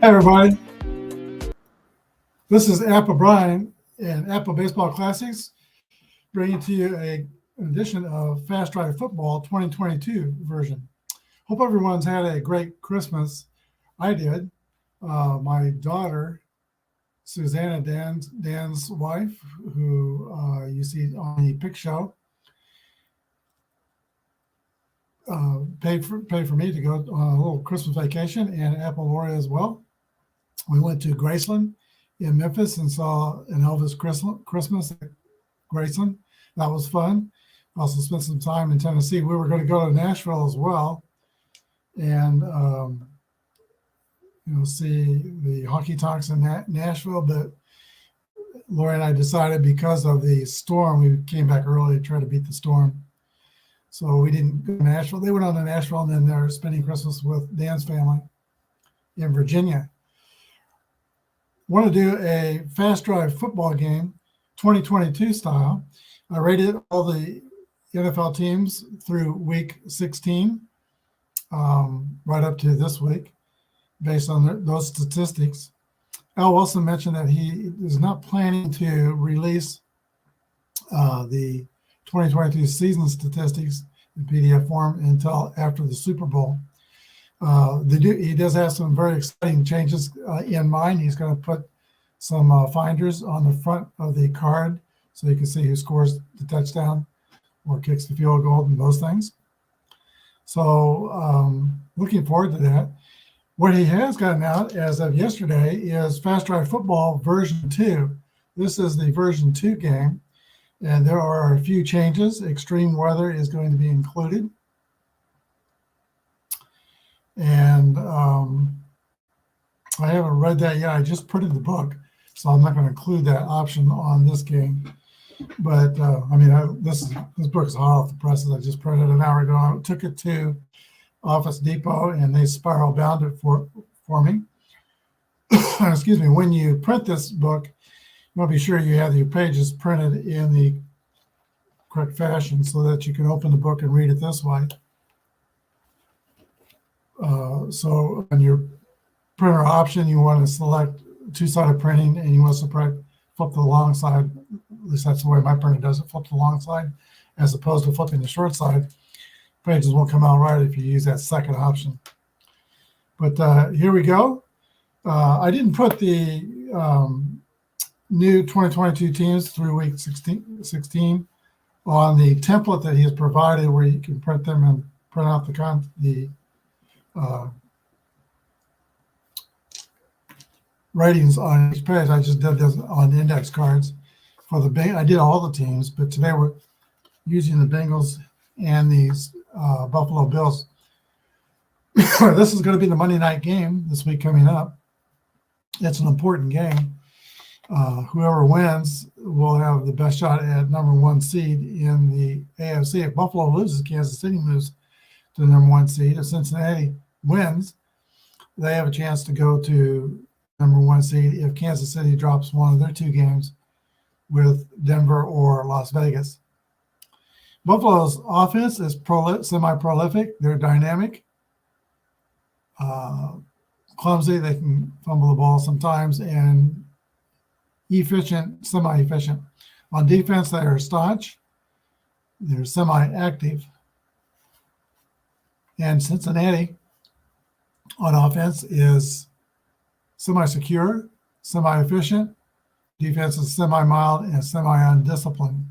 Hi, everybody. This is Apple Brian and Apple Baseball Classics, bringing to you an edition of Fast Drive Football 2022 version. Hope everyone's had a great Christmas. I did. My daughter, Susanna, Dan's wife, who you see on the pic show, paid for me to go on a little Christmas vacation, and Apple Laura as well. We went to Graceland in Memphis and saw an Elvis Christmas at Graceland. That was fun. Also spent some time in Tennessee. We were going to go to Nashville as well and see the Honky Tonks in Nashville, but Lori and I decided because of the storm, we came back early to try to beat the storm. So we didn't go to Nashville. They went on to Nashville, and then they're spending Christmas with Dan's family in Virginia. Want to do a fast drive football game, 2022 style. I rated all the NFL teams through week 16, right up to this week, based on those statistics. Al Wilson mentioned that he is not planning to release the 2022 season statistics in PDF form until after the Super Bowl. He does have some very exciting changes in mind. He's going to put some finders on the front of the card so you can see who scores the touchdown or kicks the field goal and those things. So looking forward to that. What he has gotten out as of yesterday is Fast Drive Football version 2. This is the version 2 game, and there are a few changes. Extreme weather is going to be included. And I haven't read that yet. I just printed the book, so I'm not going to include that option on this game. But this book is hot off the presses. I just printed it an hour ago. I took it to Office Depot, and they spiral bound it for me. Excuse me. When you print this book, you want to be sure you have your pages printed in the correct fashion so that you can open the book and read it this way. So on your printer option, you want to select two-sided printing, and you want to flip the long side. At least that's the way my printer does it, flip the long side, as opposed to flipping the short side. Pages won't come out right if you use that second option. But here we go. I didn't put the new 2022 teams through week 16 on the template that he has provided, where you can print them and print out the ratings on each page. I just did this on index cards for I did all the teams, but today we're using the Bengals and these Buffalo Bills. This is going to be the Monday night game this week coming up. It's an important game. Whoever wins will have the best shot at number 1 seed in the AFC. If Buffalo loses, Kansas City moves to the number 1 seed. If Cincinnati wins, they have a chance to go to number 1 seed if Kansas City drops one of their 2 games with Denver or Las Vegas. Buffalo's offense is semi-prolific. They're dynamic, clumsy. They can fumble the ball sometimes, and semi-efficient. On defense, they are staunch. They're semi-active. And Cincinnati on offense is semi-secure, semi-efficient. Defense is semi-mild and semi-undisciplined.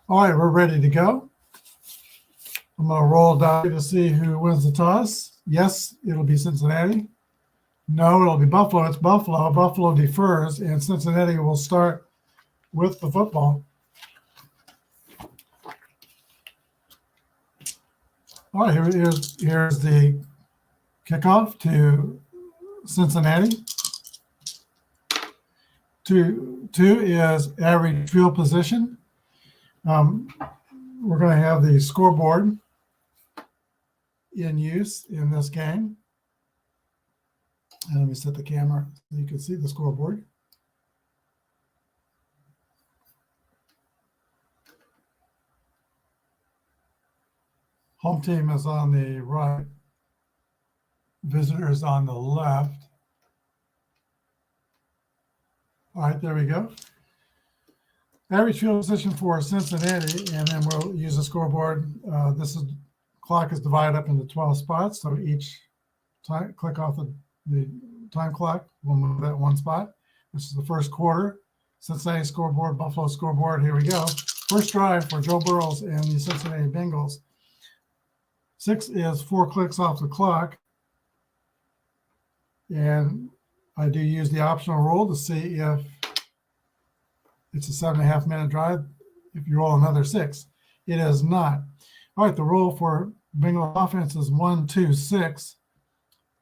All right, we're ready to go. I'm going to roll die to see who wins the toss. Yes, it'll be Cincinnati. No, it'll be Buffalo. It's Buffalo. Buffalo defers, and Cincinnati will start with the football. All right, here's the kickoff to Cincinnati. Two is average field position. We're going to have the scoreboard in use in this game. And let me set the camera so you can see the scoreboard. Home team is on the right. Visitors on the left. All right, there we go. Average field position for Cincinnati, and then we'll use the scoreboard. Clock is divided up into 12 spots, so each time click off the time clock, we'll move that one spot. This is the first quarter. Cincinnati scoreboard, Buffalo scoreboard. Here we go. First drive for Joe Burrows and the Cincinnati Bengals. 6 is 4 clicks off the clock. And I do use the optional rule to see if it's a 7.5 minute drive. If you roll another 6, it is not. All right, the rule for Bengal offense is 1-2-6.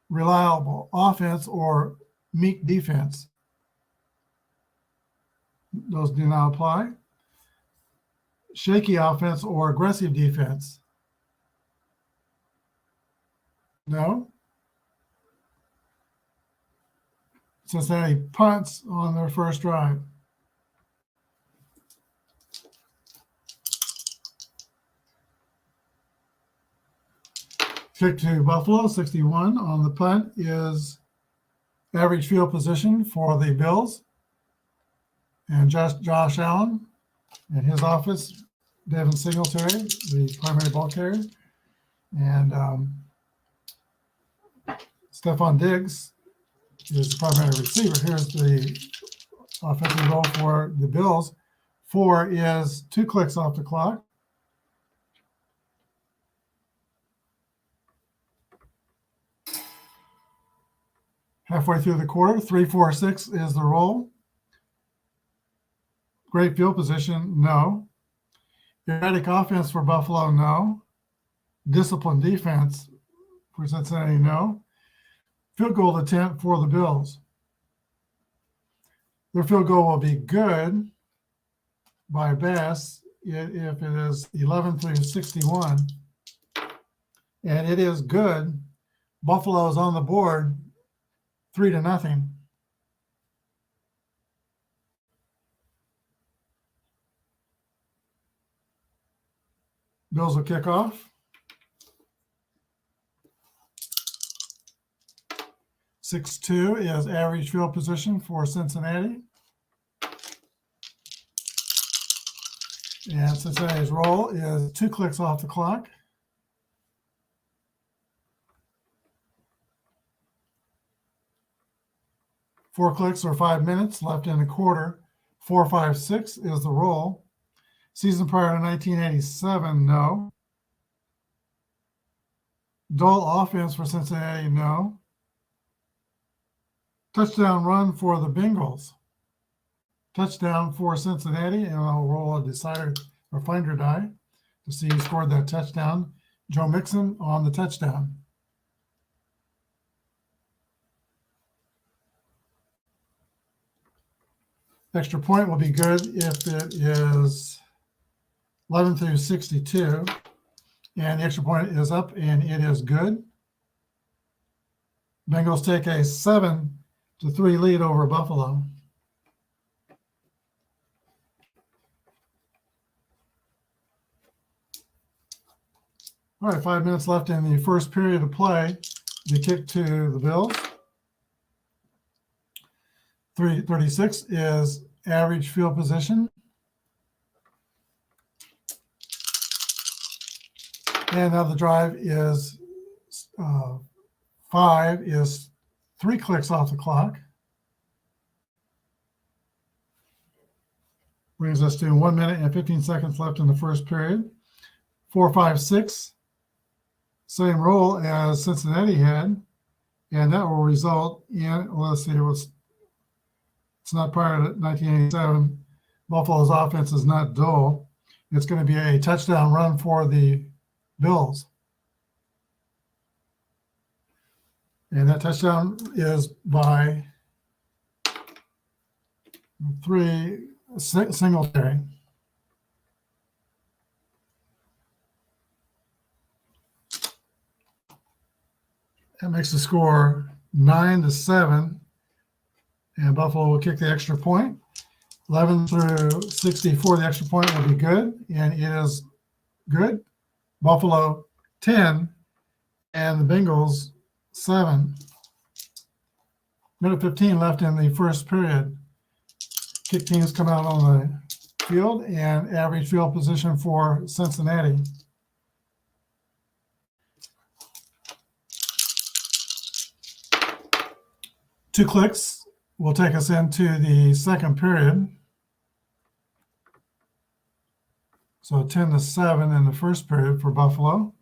Reliable offense or meek defense. Those do not apply. Shaky offense or aggressive defense. No. Cincinnati punts on their first drive. Kick to Buffalo, 61 on the punt is average field position for the Bills. And Josh Allen and his office, Devin Singletary, the primary ball carrier. And Stephon Diggs is the primary receiver. Here's the offensive roll for the Bills. 4 is 2 clicks off the clock. Halfway through the quarter, 3-4-6 is the roll. Great field position, no. Erratic offense for Buffalo, no. Disciplined defense for Cincinnati, no. Field goal attempt for the Bills. Their field goal will be good by best if it is 11-61. And it is good. Buffalo is on the board 3-0. Bills will kick off. 6-2 is average field position for Cincinnati. And Cincinnati's roll is 2 clicks off the clock. Four clicks or 5 minutes left in the quarter. 4-5-6 is the roll. Season prior to 1987, no. Dull offense for Cincinnati, no. Touchdown run for the Bengals. Touchdown for Cincinnati, and I'll roll a decider or finder die to see who scored that touchdown. Joe Mixon on the touchdown. Extra point will be good if it is 11-62, and the extra point is up, and it is good. Bengals take a 7-3 lead over Buffalo. All right, 5 minutes left in the first period of play. The kick to the Bills. 3:36 is average field position. And now the drive is 5 is 3 clicks off the clock. Brings us to 1 minute and 15 seconds left in the first period. 4-5-6, same role as Cincinnati had, and that will result in, let's see, it's not prior to 1987. Buffalo's offense is not dull. It's going to be a touchdown run for the Bills. And that touchdown is by Singletary. That makes the score 9-7, and Buffalo will kick the extra point. 11 through 64, the extra point will be good, and it is good. Buffalo 10, and the Bengals 7. Minute 15 left in the first period. Kick teams come out on the field, and average field position for Cincinnati. Two clicks will take us into the second period. So 10-7 in the first period for Buffalo.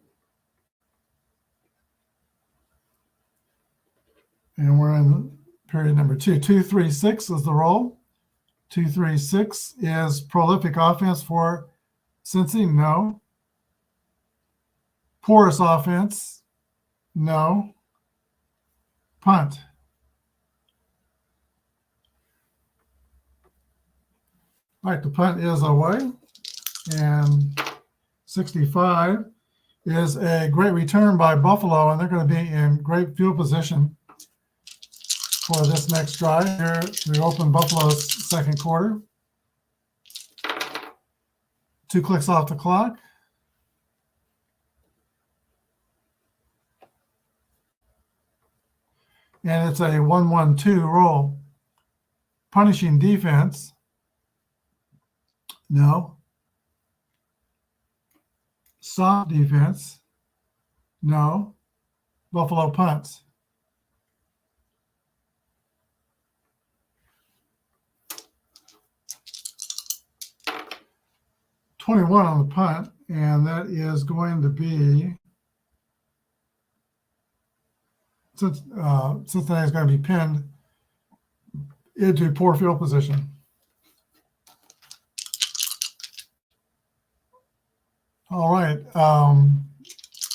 And we're in period number 2. 2-3-6 is the roll. 2-3-6 is prolific offense for Cincy. No. Porous offense. No. Punt. All right, the punt is away, and 65 is a great return by Buffalo, and they're going to be in great field position for this next drive here to open Buffalo's second quarter. 2 clicks off the clock. And it's a 1-1-2 roll. Punishing defense. No. Soft defense. No. Buffalo punts. .21 on the punt, and that is going to be Cincinnati is going to be pinned into poor field position. All right.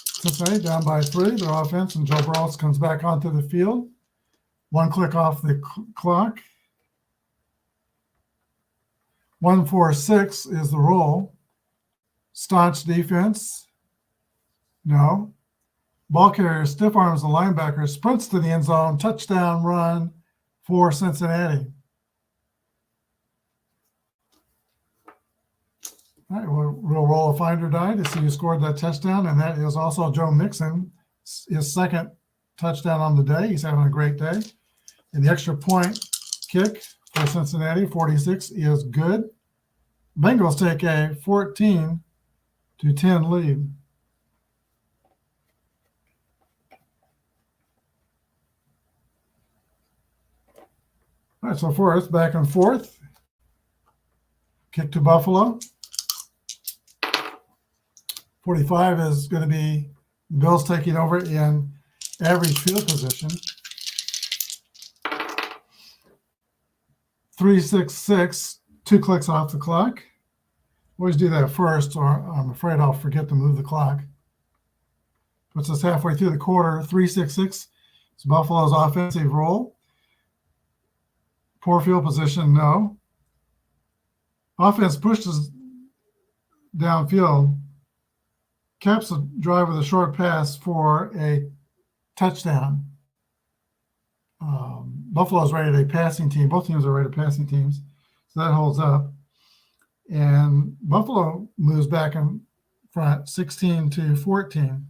Cincinnati down by 3, their offense, and Joe Burrow comes back onto the field. 1 click off the clock. 1-4-6 is the roll. Staunch defense. No. Ball carrier stiff arms the linebacker, sprints to the end zone, touchdown run for Cincinnati. All right, we'll roll a find or die to see who scored that touchdown, and that is also Joe Mixon, his second touchdown on the day. He's having a great day. And the extra point kick for Cincinnati, 46, is good. Bengals take a 14-10 lead. All right, so fourth, back and forth. Kick to Buffalo. 45 is going to be the Bills taking over in average field position. 3-6-6, 2 clicks off the clock. Always do that first, or I'm afraid I'll forget to move the clock. Puts us halfway through the quarter. 3-6-6 is Buffalo's offensive roll. Poor field position, no. Offense pushes downfield. Caps a drive with a short pass for a touchdown. Buffalo's rated a passing team. Both teams are rated passing teams, so that holds up. And Buffalo moves back in front, 16-14.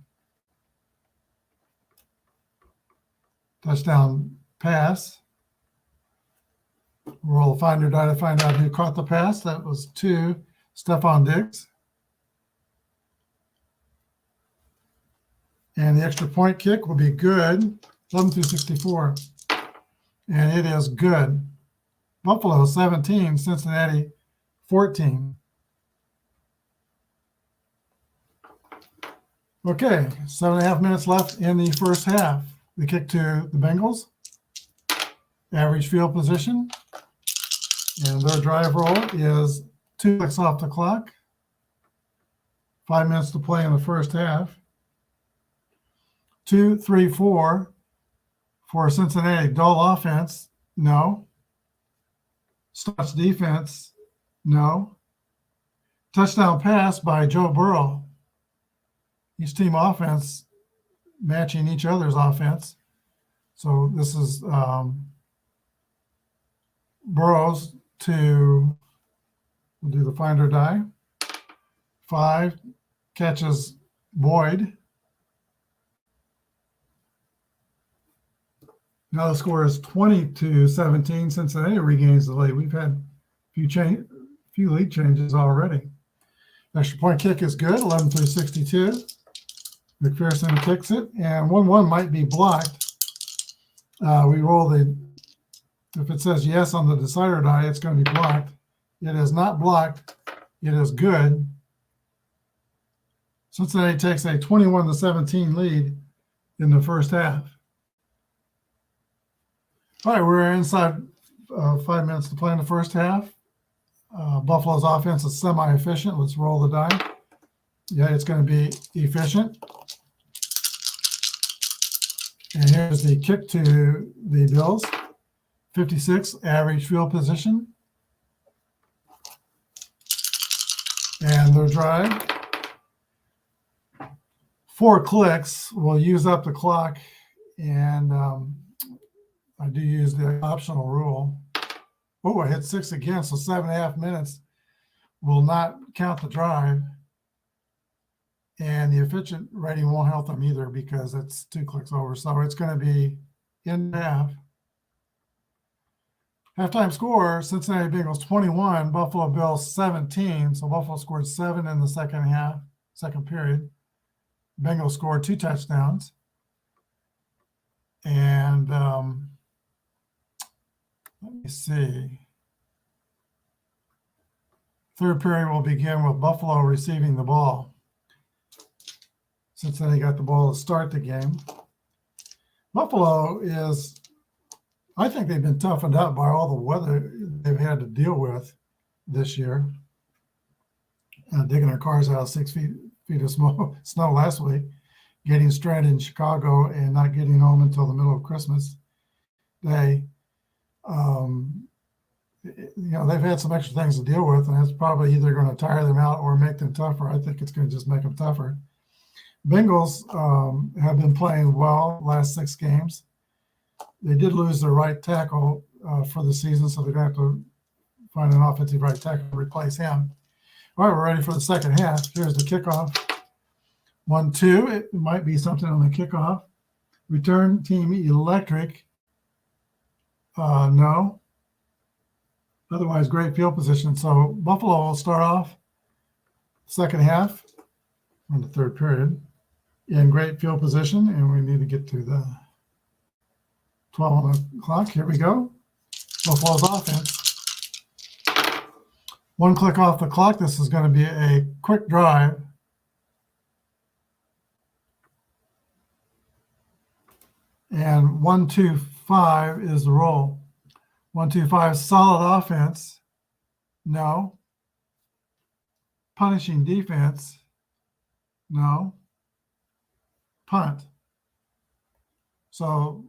Touchdown pass. Roll a find or die to find out who caught the pass. That was to Stephon Diggs. And the extra point kick will be good, 11-64. And it is good. Buffalo 17, Cincinnati 14. Okay, 7.5 minutes left in the first half. The kick to the Bengals. Average field position. And their drive roll is 2 clicks off the clock. 5 minutes to play in the first half. 2, 3, 4 for Cincinnati. Dull offense, no. Starts defense, no. Touchdown pass by Joe Burrow. Each team offense matching each other's offense. So this is Burrows to, we'll do the find or die. 5 catches Boyd. Now the score is 20-17. Cincinnati regains the lead. We've had a few lead changes already. Extra point kick is good, 11-62. McPherson kicks it, and 1-1 might be blocked. We roll if it says yes on the decider die, it's going to be blocked. It is not blocked. It is good. Cincinnati takes a 21-17 lead in the first half. All right, we're inside 5 minutes to play in the first half. Buffalo's offense is semi-efficient. Let's roll the die. Yeah, it's going to be efficient. And here's the kick to the Bills. 56, average field position. And their drive. 4 clicks will use up the clock, and I do use the optional rule. Oh, I hit 6 again, so 7.5 minutes will not count the drive. And the efficient rating won't help them either because it's 2 clicks over. So it's going to be in half. Halftime score, Cincinnati Bengals 21, Buffalo Bills 17. So Buffalo scored 7 in the second period. Bengals scored 2 touchdowns. And let me see. Third period will begin with Buffalo receiving the ball. Cincinnati got the ball to start the game. Buffalo is, I think they've been toughened up by all the weather they've had to deal with this year. Digging their cars out 6 feet of snow last week, getting stranded in Chicago and not getting home until the middle of Christmas Day. They've had some extra things to deal with, and it's probably either going to tire them out or make them tougher. I think it's going to just make them tougher. Bengals have been playing well last 6 games. They did lose their right tackle for the season, so they're going to have to find an offensive right tackle to replace him. All right, we're ready for the second half. Here's the kickoff. 1-2. It might be something on the kickoff. Return team electric. No. Otherwise, great field position. So Buffalo will start off second half on the third period in great field position, and we need to get to the 12 on the clock. Here we go. Buffalo's offense. 1 click off the clock. This is going to be a quick drive. And 1-2-5 is the roll. 1-2-5, solid offense. No. Punishing defense. No. Punt. So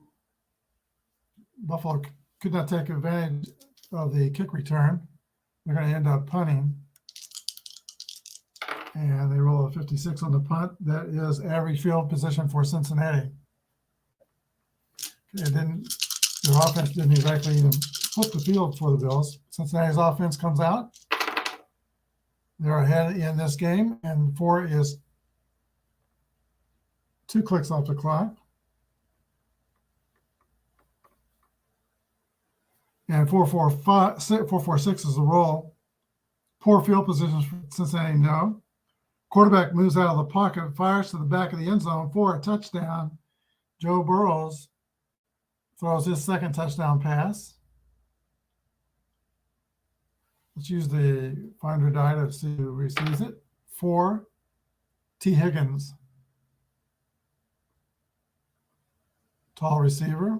Buffalo could not take advantage of the kick return. They're going to end up punting. And they roll a 56 on the punt. That is average field position for Cincinnati. Their offense didn't exactly even flip the field for the Bills. Cincinnati's offense comes out. They're ahead in this game, and 4 is 2 clicks off the clock. And 4-4-6 is the roll. Poor field position for Cincinnati, no. Quarterback moves out of the pocket, fires to the back of the end zone for a touchdown. Joe Burrows throws his second touchdown pass. Let's use the finder die to see who receives it. 4, T. Higgins. Tall receiver,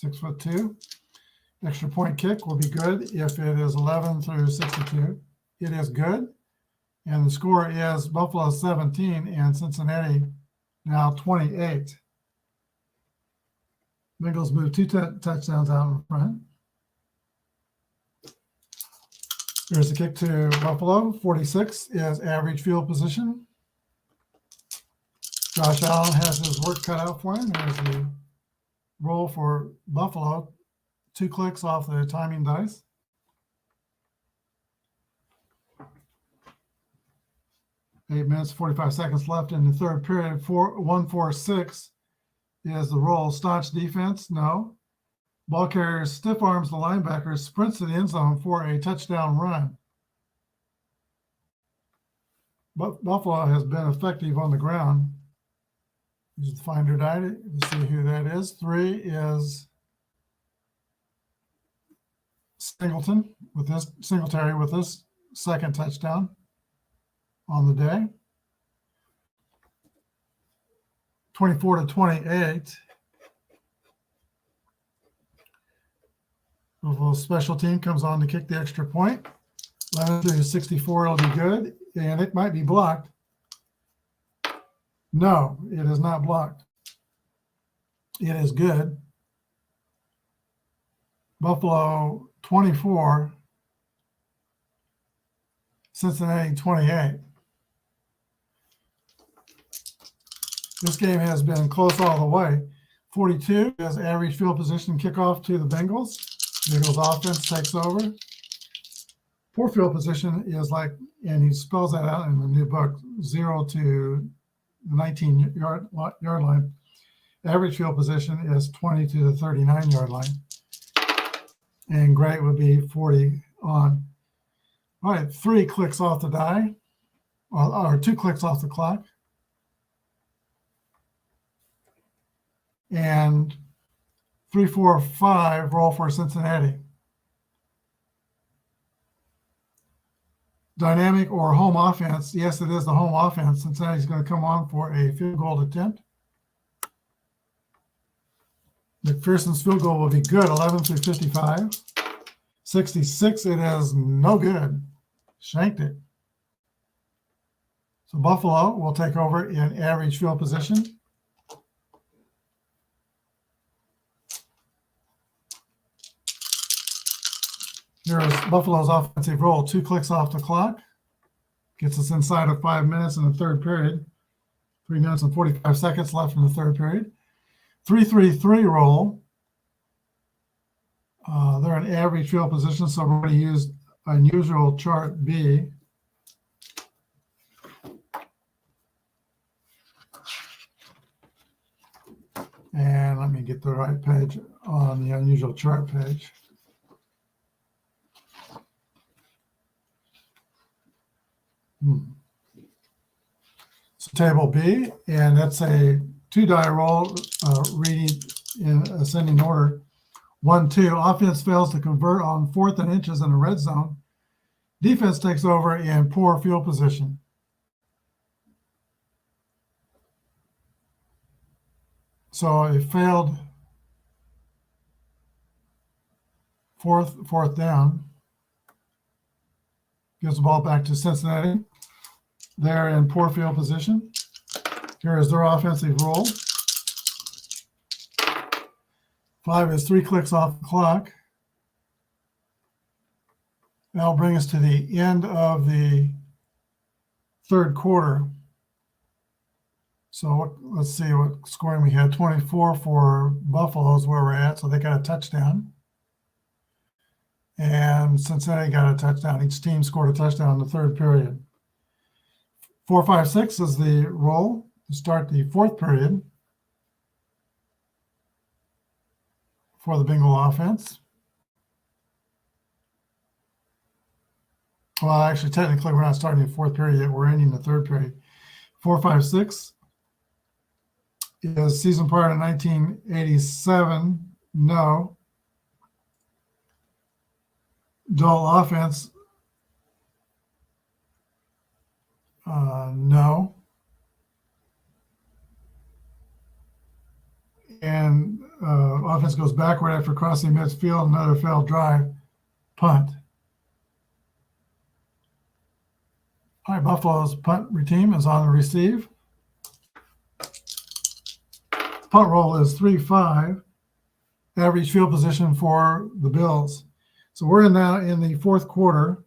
6'2". Extra point kick will be good if it is 11 through 62. It is good. And the score is Buffalo 17 and Cincinnati now 28. Bengals move 2 touchdowns out in front. There's a kick to Buffalo. 46 is average field position. Josh Allen has his work cut out for him. Here's the roll for Buffalo. 2 clicks off the timing dice. Eight minutes, 45 seconds left in the third period. 1-4-6 is the roll. Staunch defense, no. Ball carrier stiff arms the linebacker, sprints to the end zone for a touchdown run. But Buffalo has been effective on the ground. Use the finder die to see who that is. 3 is Singletary with this second touchdown on the day. 24-28. Buffalo special team comes on to kick the extra point. 11 through 64 will be good, and it might be blocked. No, it is not blocked. It is good. Buffalo 24, Cincinnati 28. This game has been close all the way. 42 is average field position kickoff to the Bengals. Bengals offense takes over. Poor field position is like, and he spells that out in the new book, 0 to 19-yard line. Average field position is 20 to the 39-yard line. And great would be 40 on. All right, 3 clicks off the die, or 2 clicks off the clock. And 3, 4, 5 roll for Cincinnati. Dynamic or home offense. Yes, it is the home offense. Cincinnati's going to come on for a field goal attempt. McPherson's field goal will be good, 11 through 55. 66, it is no good. Shanked it. So Buffalo will take over in average field position. Here's Buffalo's offensive roll. 2 clicks off the clock. Gets us inside of 5 minutes in the third period. 3 minutes and 45 seconds left in the third period. 3-3-3 roll. They're in average field position, so we're going to use unusual chart B. And let me get the right page on the unusual chart page. So table B, and that's a 2-die roll reading in ascending order. 1-2, offense fails to convert on 4th and inches in the red zone. Defense takes over in poor field position. So it failed fourth down. Gives the ball back to Cincinnati. They're in poor field position. Here is their offensive roll. 5 is 3 clicks off the clock. That'll bring us to the end of the third quarter. So let's see what scoring we had. 24 for Buffalo is where we're at. So they got a touchdown. And Cincinnati got a touchdown. Each team scored a touchdown in the third period. 4-5-6 is the roll to start the fourth period for the Bengal offense. Well, actually, technically, we're not starting the fourth period yet. We're ending the third period. 4-5-6 is season prior to 1987. No. dull offense, no. And offense goes backward after crossing midfield, another failed drive, punt. All right, Buffalo's punt team is on the receive. Punt roll is 3-5. Average field position for the Bills. So we're now in the fourth quarter.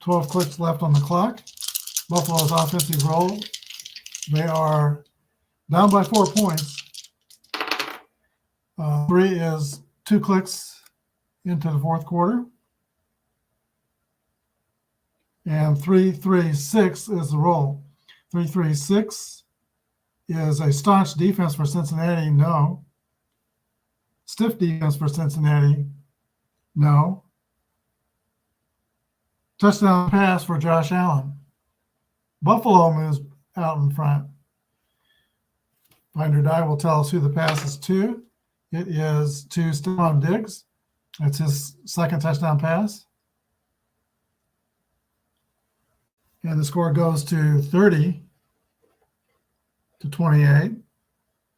12 clicks left on the clock. Buffalo's offensive roll. They are down by 4 points. 3 is 2 clicks into the fourth quarter. And 3-3-6 is the roll. 3-3-6 is a staunch defense for Cincinnati, no. Stiff defense for Cincinnati, no. Touchdown pass for Josh Allen. Buffalo moves out in front. Finder Die will tell us who the pass is to. It is to Stephon Diggs. That's his second touchdown pass. And the score goes to 30-28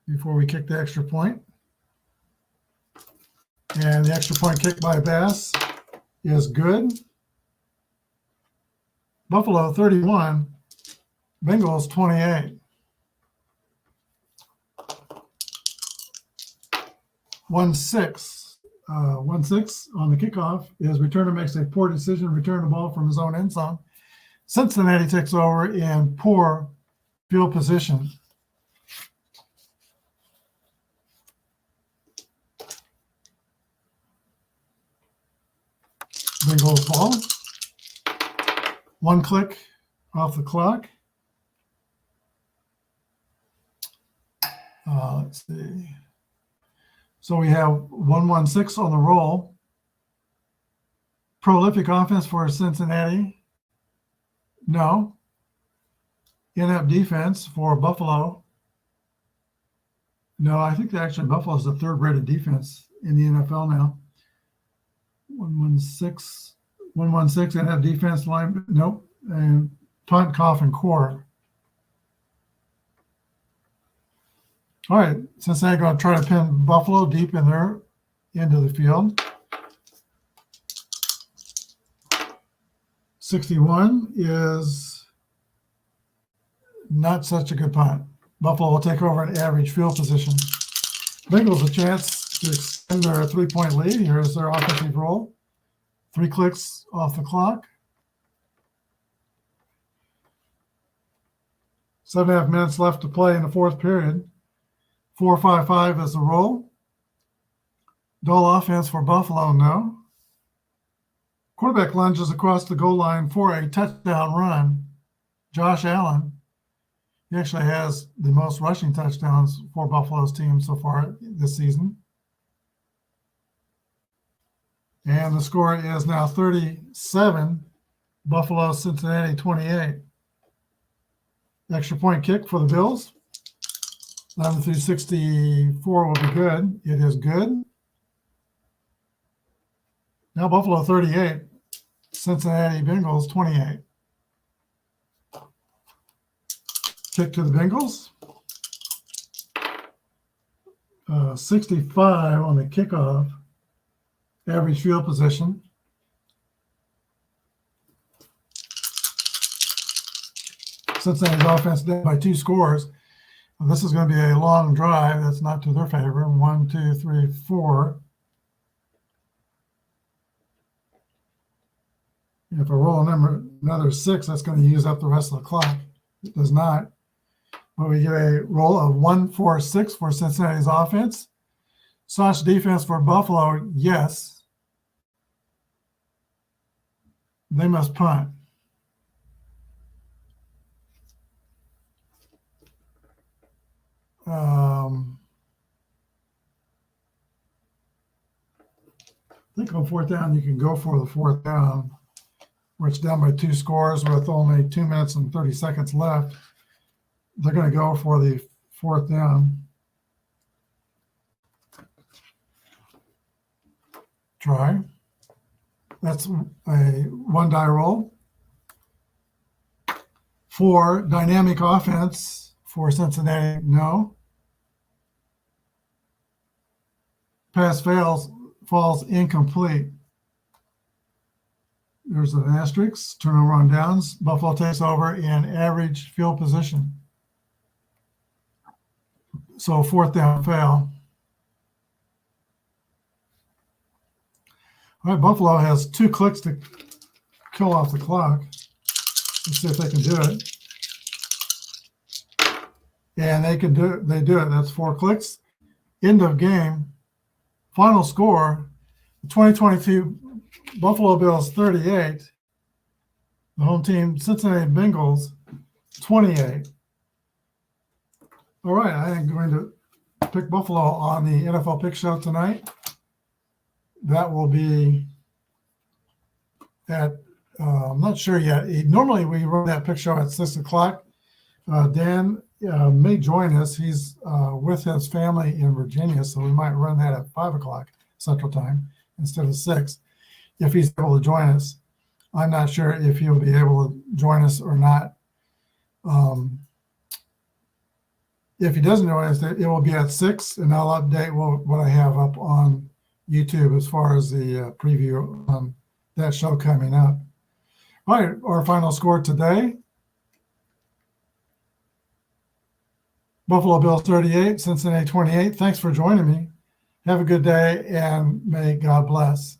before we kick the extra point. And the extra point kick by Bass is good. Buffalo 31, Bengals 28. 1-6. 1-6 on the kickoff is returner makes a poor decision, return the ball from his own end zone. Cincinnati takes over in poor field position. Bengals ball. 1 click off the clock. Let's see. So we have 1-1-6 on the roll. Prolific offense for Cincinnati. No. Inept defense for Buffalo. No, I think that actually Buffalo is the third-rated defense in the NFL now. 1-1-6, inept defense line. Nope. And punt, cough, and core. All right, Cincinnati going to try to pin Buffalo deep in their end of the field. 61 is not such a good punt. Buffalo will take over an average field position. Bengals a chance to extend their 3-point lead. Here's their offensive roll. 3 clicks off the clock. 7.5 minutes left to play in the fourth period. 4-5-5 is the roll. Dull offense for Buffalo, no. Quarterback lunges across the goal line for a touchdown run. Josh Allen. He actually has the most rushing touchdowns for Buffalo's team so far this season. And the score is now 37, Buffalo, Cincinnati 28. Extra point kick for the Bills. 11-64 will be good. It is good. Now Buffalo 38, Cincinnati Bengals 28. Kick to the Bengals. 65 on the kickoff. Average field position. Cincinnati's offense down by 2 scores. This is going to be a long drive. That's not to their favor. 1, 2, 3, 4. If I roll another 6, that's going to use up the rest of the clock. It does not. But we get a roll of 1-4-6 for Cincinnati's offense. Staunch defense for Buffalo, yes. They must punt. I think on fourth down, you can go for the fourth down, where it's down by 2 scores with only 2 minutes and 30 seconds left. They're going to go for the fourth down. Try. That's a 1 die roll. 4 dynamic offense for Cincinnati. No. Pass falls incomplete. There's an asterisk. Turnover on downs. Buffalo takes over in average field position. So 4th down fail. All right, Buffalo has 2 clicks to kill off the clock. Let's see if they can do it. And they can do it. They do it. That's 4 clicks. End of game. Final score: 2022 Buffalo Bills 38. The home team Cincinnati Bengals 28. All right, I am going to pick Buffalo on the NFL Pick Show tonight. That will be at, I'm not sure yet. Normally we run that pick show at 6 o'clock. Dan may join us. He's with his family in Virginia, so we might run that at 5 o'clock Central Time instead of 6, if he's able to join us. I'm not sure if he'll be able to join us or not. If he doesn't join us, it will be at 6, and I'll update what I have up on YouTube as far as the preview on that show coming up. All right, our final score today: Buffalo Bills 38, Cincinnati 28. Thanks for joining me. Have a good day, and may God bless.